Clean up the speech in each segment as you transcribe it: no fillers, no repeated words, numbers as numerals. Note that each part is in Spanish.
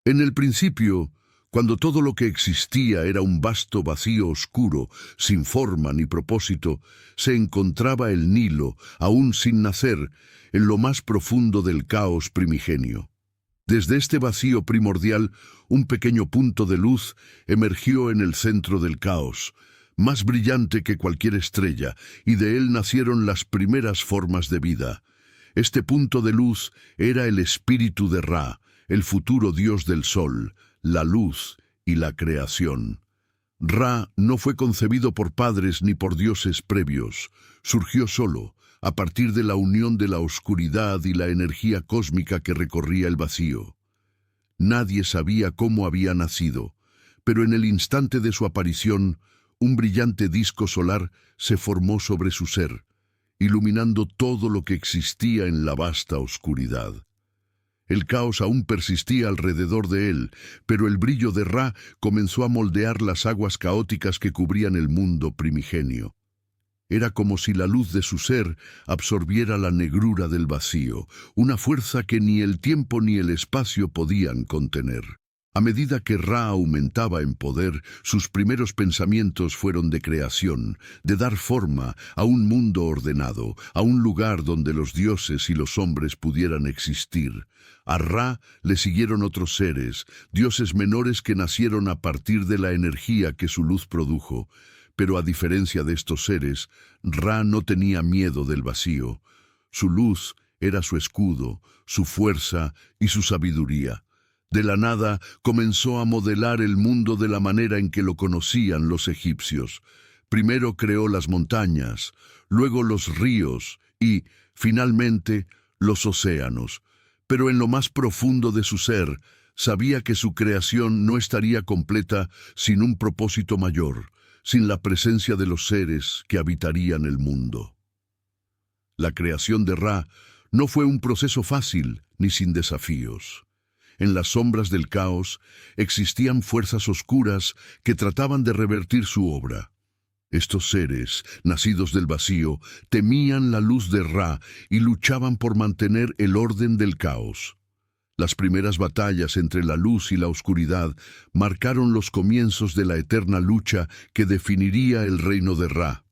En el principio, cuando todo lo que existía era un vasto vacío oscuro, sin forma ni propósito, se encontraba el Nilo, aún sin nacer, en lo más profundo del caos primigenio. Desde este vacío primordial, un pequeño punto de luz emergió en el centro del caos, más brillante que cualquier estrella, y de él nacieron las primeras formas de vida. Este punto de luz era el espíritu de Ra, el futuro dios del sol, la luz y la creación. Ra no fue concebido por padres ni por dioses previos, surgió solo, a partir de la unión de la oscuridad y la energía cósmica que recorría el vacío. Nadie sabía cómo había nacido, pero en el instante de su aparición, un brillante disco solar se formó sobre su ser, iluminando todo lo que existía en la vasta oscuridad. El caos aún persistía alrededor de él, pero el brillo de Ra comenzó a moldear las aguas caóticas que cubrían el mundo primigenio. Era como si la luz de su ser absorbiera la negrura del vacío, una fuerza que ni el tiempo ni el espacio podían contener. A medida que Ra aumentaba en poder, sus primeros pensamientos fueron de creación, de dar forma a un mundo ordenado, a un lugar donde los dioses y los hombres pudieran existir. A Ra le siguieron otros seres, dioses menores que nacieron a partir de la energía que su luz produjo. Pero a diferencia de estos seres, Ra no tenía miedo del vacío. Su luz era su escudo, su fuerza y su sabiduría. De la nada comenzó a modelar el mundo de la manera en que lo conocían los egipcios. Primero creó las montañas, luego los ríos y, finalmente, los océanos. Pero en lo más profundo de su ser, sabía que su creación no estaría completa sin un propósito mayor, sin la presencia de los seres que habitarían el mundo. La creación de Ra no fue un proceso fácil ni sin desafíos. En las sombras del caos existían fuerzas oscuras que trataban de revertir su obra. Estos seres, nacidos del vacío, temían la luz de Ra y luchaban por mantener el orden del caos. Las primeras batallas entre la luz y la oscuridad marcaron los comienzos de la eterna lucha que definiría el reino de Ra.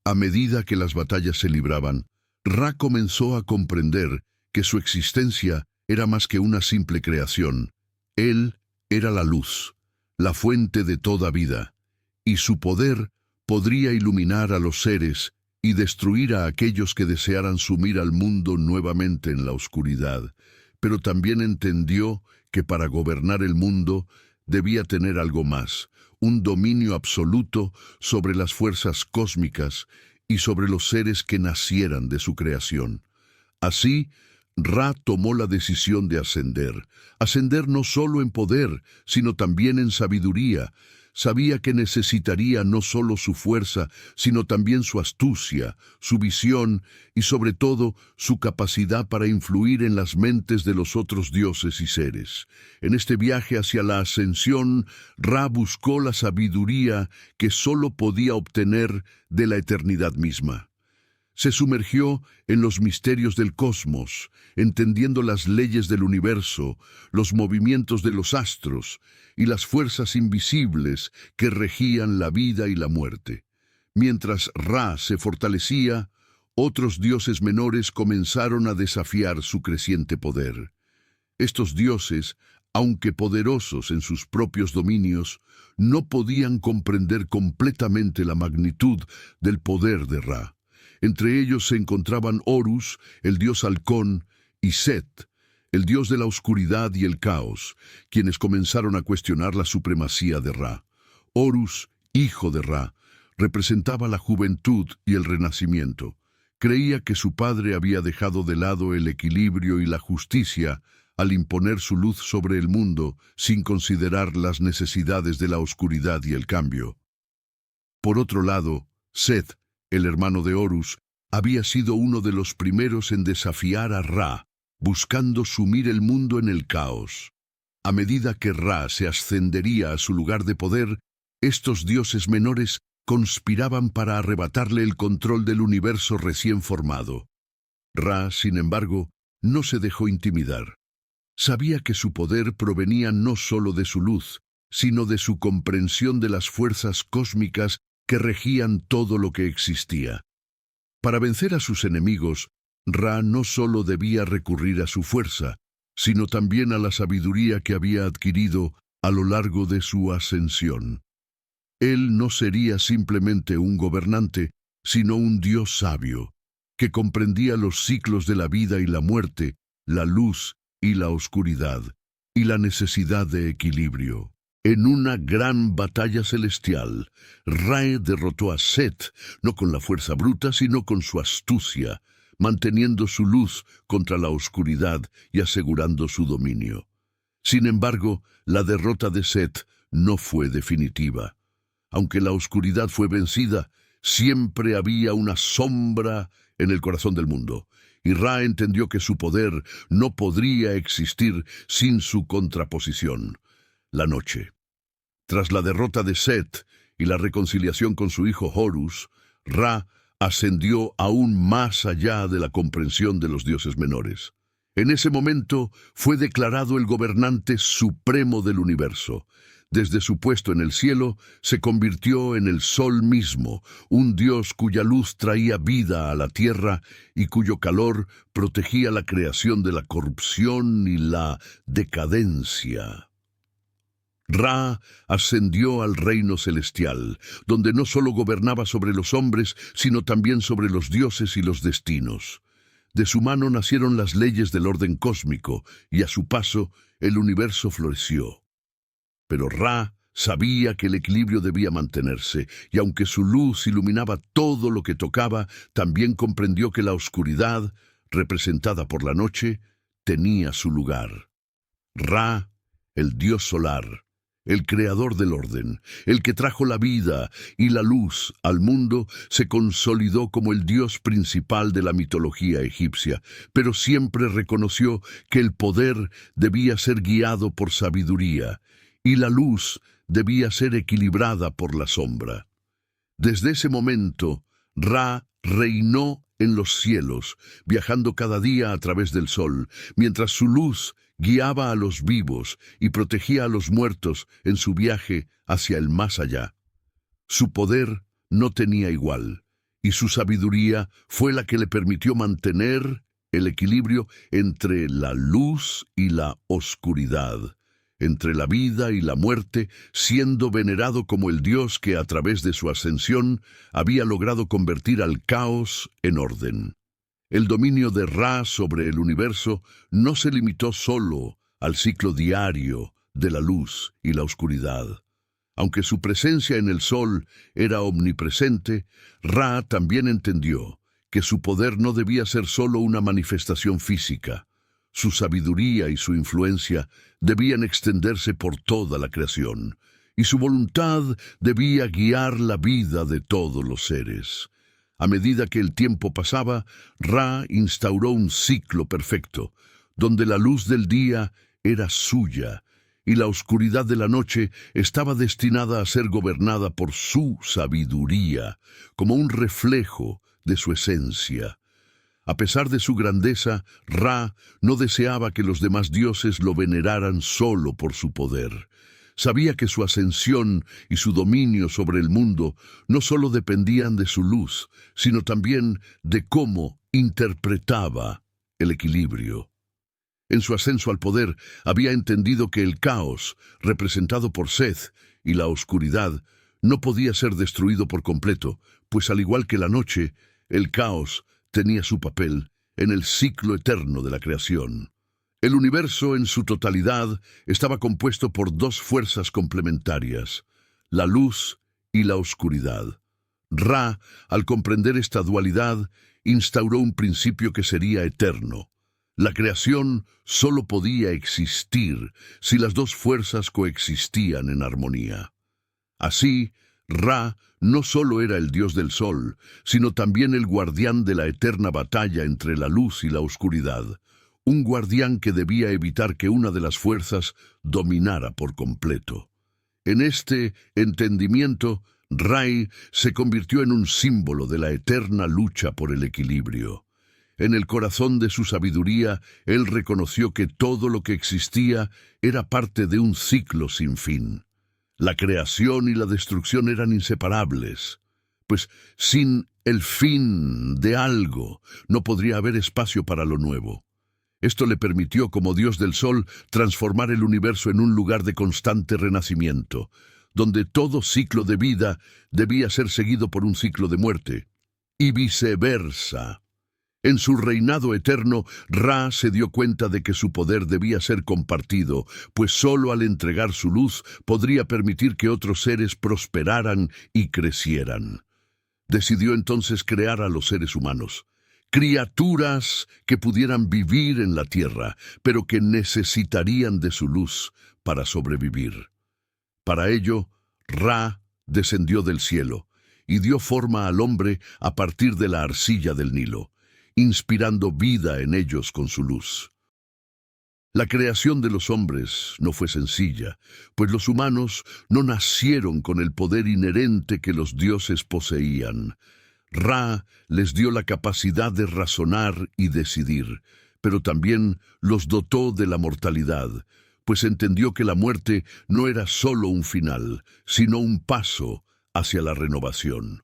A medida que las batallas se libraban, Ra comenzó a comprender que su existencia era más que una simple creación. Él era la luz, la fuente de toda vida, y su poder podría iluminar a los seres y destruir a aquellos que desearan sumir al mundo nuevamente en la oscuridad. Pero también entendió que para gobernar el mundo debía tener algo más, un dominio absoluto sobre las fuerzas cósmicas y sobre los seres que nacieran de su creación. Así, Ra tomó la decisión de ascender no solo en poder, sino también en sabiduría. Sabía que necesitaría no solo su fuerza, sino también su astucia, su visión y sobre todo su capacidad para influir en las mentes de los otros dioses y seres. En este viaje hacia la ascensión, Ra buscó la sabiduría que solo podía obtener de la eternidad misma. Se sumergió en los misterios del cosmos, entendiendo las leyes del universo, los movimientos de los astros y las fuerzas invisibles que regían la vida y la muerte. Mientras Ra se fortalecía, otros dioses menores comenzaron a desafiar su creciente poder. Estos dioses, aunque poderosos en sus propios dominios, no podían comprender completamente la magnitud del poder de Ra. Entre ellos se encontraban Horus, el dios halcón, y Set, el dios de la oscuridad y el caos, quienes comenzaron a cuestionar la supremacía de Ra. Horus, hijo de Ra, representaba la juventud y el renacimiento. Creía que su padre había dejado de lado el equilibrio y la justicia al imponer su luz sobre el mundo sin considerar las necesidades de la oscuridad y el cambio. Por otro lado, Set, el hermano de Horus, había sido uno de los primeros en desafiar a Ra, buscando sumir el mundo en el caos. A medida que Ra se ascendería a su lugar de poder, estos dioses menores conspiraban para arrebatarle el control del universo recién formado. Ra, sin embargo, no se dejó intimidar. Sabía que su poder provenía no solo de su luz, sino de su comprensión de las fuerzas cósmicas que regían todo lo que existía. Para vencer a sus enemigos, Ra no solo debía recurrir a su fuerza, sino también a la sabiduría que había adquirido a lo largo de su ascensión. Él no sería simplemente un gobernante, sino un Dios sabio, que comprendía los ciclos de la vida y la muerte, la luz y la oscuridad, y la necesidad de equilibrio. En una gran batalla celestial, Ra derrotó a Set, no con la fuerza bruta, sino con su astucia, manteniendo su luz contra la oscuridad y asegurando su dominio. Sin embargo, la derrota de Set no fue definitiva. Aunque la oscuridad fue vencida, siempre había una sombra en el corazón del mundo, y Ra entendió que su poder no podría existir sin su contraposición, la noche. Tras la derrota de Set y la reconciliación con su hijo Horus, Ra ascendió aún más allá de la comprensión de los dioses menores. En ese momento fue declarado el gobernante supremo del universo. Desde su puesto en el cielo, se convirtió en el sol mismo, un dios cuya luz traía vida a la tierra y cuyo calor protegía la creación de la corrupción y la decadencia. Ra ascendió al reino celestial, donde no solo gobernaba sobre los hombres, sino también sobre los dioses y los destinos. De su mano nacieron las leyes del orden cósmico, y a su paso el universo floreció. Pero Ra sabía que el equilibrio debía mantenerse, y aunque su luz iluminaba todo lo que tocaba, también comprendió que la oscuridad, representada por la noche, tenía su lugar. Ra, el dios solar, el creador del orden, el que trajo la vida y la luz al mundo, se consolidó como el dios principal de la mitología egipcia, pero siempre reconoció que el poder debía ser guiado por sabiduría, y la luz debía ser equilibrada por la sombra. Desde ese momento, Ra reinó en los cielos, viajando cada día a través del sol, mientras su luz guiaba a los vivos y protegía a los muertos en su viaje hacia el más allá. Su poder no tenía igual, y su sabiduría fue la que le permitió mantener el equilibrio entre la luz y la oscuridad, entre la vida y la muerte, siendo venerado como el Dios que a través de su ascensión había logrado convertir al caos en orden. El dominio de Ra sobre el universo no se limitó solo al ciclo diario de la luz y la oscuridad. Aunque su presencia en el sol era omnipresente, Ra también entendió que su poder no debía ser solo una manifestación física. Su sabiduría y su influencia debían extenderse por toda la creación, y su voluntad debía guiar la vida de todos los seres. A medida que el tiempo pasaba, Ra instauró un ciclo perfecto, donde la luz del día era suya, y la oscuridad de la noche estaba destinada a ser gobernada por su sabiduría, como un reflejo de su esencia. A pesar de su grandeza, Ra no deseaba que los demás dioses lo veneraran solo por su poder. Sabía que su ascensión y su dominio sobre el mundo no solo dependían de su luz, sino también de cómo interpretaba el equilibrio. En su ascenso al poder, había entendido que el caos, representado por Seth, y la oscuridad, no podía ser destruido por completo, pues al igual que la noche, el caos tenía su papel en el ciclo eterno de la creación. El universo en su totalidad estaba compuesto por dos fuerzas complementarias, la luz y la oscuridad. Ra, al comprender esta dualidad, instauró un principio que sería eterno. La creación solo podía existir si las dos fuerzas coexistían en armonía. Así, Ra no solo era el dios del sol, sino también el guardián de la eterna batalla entre la luz y la oscuridad, un guardián que debía evitar que una de las fuerzas dominara por completo. En este entendimiento, Ra se convirtió en un símbolo de la eterna lucha por el equilibrio. En el corazón de su sabiduría, él reconoció que todo lo que existía era parte de un ciclo sin fin. La creación y la destrucción eran inseparables, pues sin el fin de algo no podría haber espacio para lo nuevo. Esto le permitió, como Dios del Sol, transformar el universo en un lugar de constante renacimiento, donde todo ciclo de vida debía ser seguido por un ciclo de muerte, y viceversa. En su reinado eterno, Ra se dio cuenta de que su poder debía ser compartido, pues solo al entregar su luz podría permitir que otros seres prosperaran y crecieran. Decidió entonces crear a los seres humanos, criaturas que pudieran vivir en la tierra, pero que necesitarían de su luz para sobrevivir. Para ello, Ra descendió del cielo y dio forma al hombre a partir de la arcilla del Nilo, inspirando vida en ellos con su luz. La creación de los hombres no fue sencilla, pues los humanos no nacieron con el poder inherente que los dioses poseían. Ra les dio la capacidad de razonar y decidir, pero también los dotó de la mortalidad, pues entendió que la muerte no era solo un final, sino un paso hacia la renovación.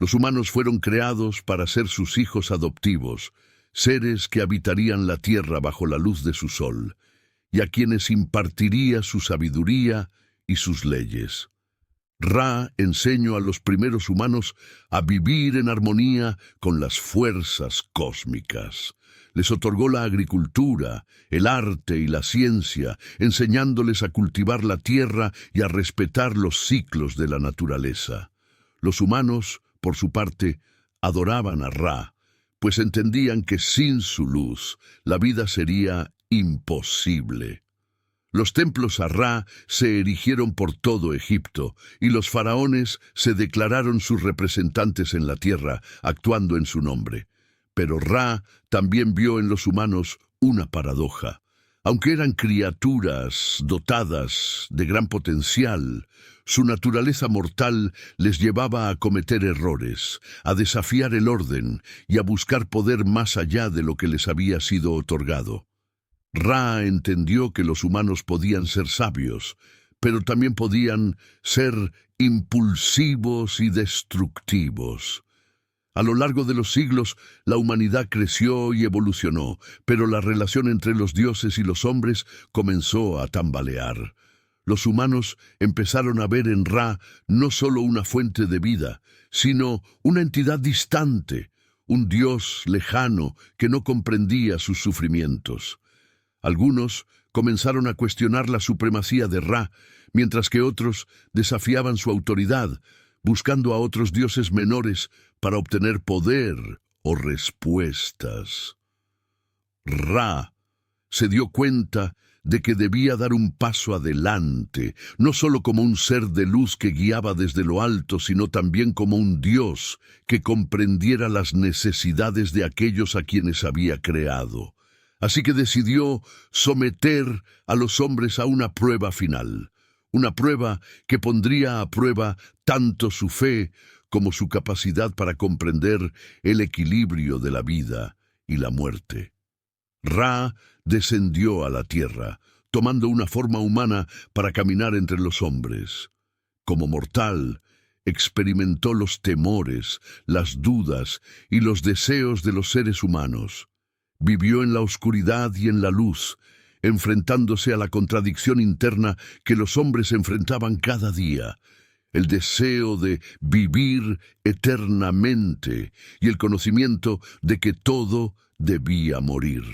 Los humanos fueron creados para ser sus hijos adoptivos, seres que habitarían la tierra bajo la luz de su sol, y a quienes impartiría su sabiduría y sus leyes. Ra enseñó a los primeros humanos a vivir en armonía con las fuerzas cósmicas. Les otorgó la agricultura, el arte y la ciencia, enseñándoles a cultivar la tierra y a respetar los ciclos de la naturaleza. Los humanos, por su parte, adoraban a Ra, pues entendían que sin su luz la vida sería imposible. Los templos a Ra se erigieron por todo Egipto, y los faraones se declararon sus representantes en la tierra, actuando en su nombre. Pero Ra también vio en los humanos una paradoja. Aunque eran criaturas dotadas de gran potencial, su naturaleza mortal les llevaba a cometer errores, a desafiar el orden y a buscar poder más allá de lo que les había sido otorgado. Ra entendió que los humanos podían ser sabios, pero también podían ser impulsivos y destructivos. A lo largo de los siglos, la humanidad creció y evolucionó, pero la relación entre los dioses y los hombres comenzó a tambalear. Los humanos empezaron a ver en Ra no solo una fuente de vida, sino una entidad distante, un dios lejano que no comprendía sus sufrimientos. Algunos comenzaron a cuestionar la supremacía de Ra, mientras que otros desafiaban su autoridad, buscando a otros dioses menores para obtener poder o respuestas. Ra se dio cuenta de que debía dar un paso adelante, no solo como un ser de luz que guiaba desde lo alto, sino también como un dios que comprendiera las necesidades de aquellos a quienes había creado. Así que decidió someter a los hombres a una prueba final, una prueba que pondría a prueba tanto su fe como su capacidad para comprender el equilibrio de la vida y la muerte. Ra descendió a la tierra, tomando una forma humana para caminar entre los hombres. Como mortal, experimentó los temores, las dudas y los deseos de los seres humanos. Vivió en la oscuridad y en la luz, enfrentándose a la contradicción interna que los hombres enfrentaban cada día, el deseo de vivir eternamente y el conocimiento de que todo debía morir.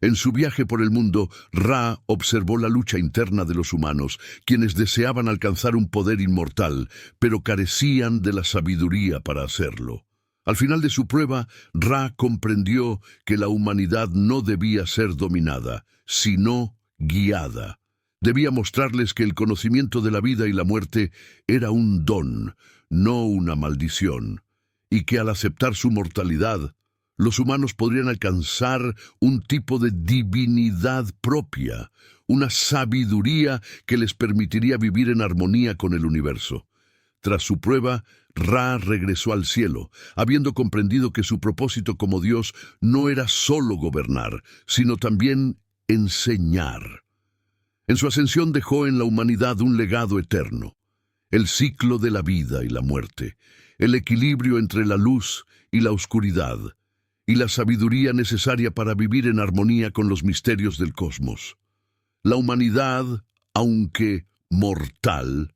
En su viaje por el mundo, Ra observó la lucha interna de los humanos, quienes deseaban alcanzar un poder inmortal, pero carecían de la sabiduría para hacerlo. Al final de su prueba, Ra comprendió que la humanidad no debía ser dominada, sino guiada. Debía mostrarles que el conocimiento de la vida y la muerte era un don, no una maldición, y que al aceptar su mortalidad, los humanos podrían alcanzar un tipo de divinidad propia, una sabiduría que les permitiría vivir en armonía con el universo. Tras su prueba, Ra regresó al cielo, habiendo comprendido que su propósito como Dios no era solo gobernar, sino también enseñar. En su ascensión dejó en la humanidad un legado eterno: el ciclo de la vida y la muerte, el equilibrio entre la luz y la oscuridad, y la sabiduría necesaria para vivir en armonía con los misterios del cosmos. La humanidad, aunque mortal,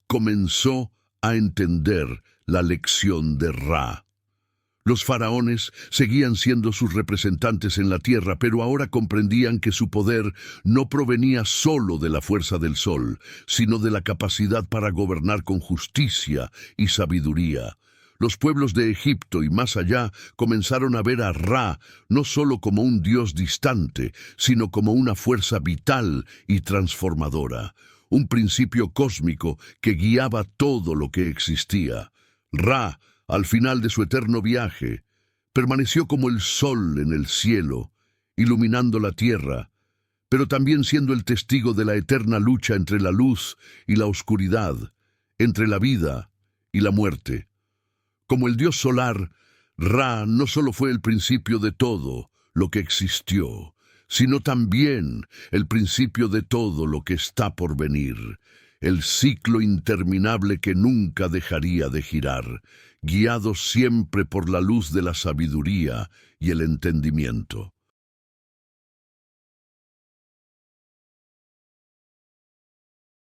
comenzó a entender la lección de Ra. Los faraones seguían siendo sus representantes en la tierra, pero ahora comprendían que su poder no provenía solo de la fuerza del sol, sino de la capacidad para gobernar con justicia y sabiduría. Los pueblos de Egipto y más allá comenzaron a ver a Ra no solo como un dios distante, sino como una fuerza vital y transformadora, un principio cósmico que guiaba todo lo que existía. Ra, al final de su eterno viaje, permaneció como el sol en el cielo, iluminando la tierra, pero también siendo el testigo de la eterna lucha entre la luz y la oscuridad, entre la vida y la muerte. Como el dios solar, Ra no solo fue el principio de todo lo que existió, sino también el principio de todo lo que está por venir, el ciclo interminable que nunca dejaría de girar, guiado siempre por la luz de la sabiduría y el entendimiento.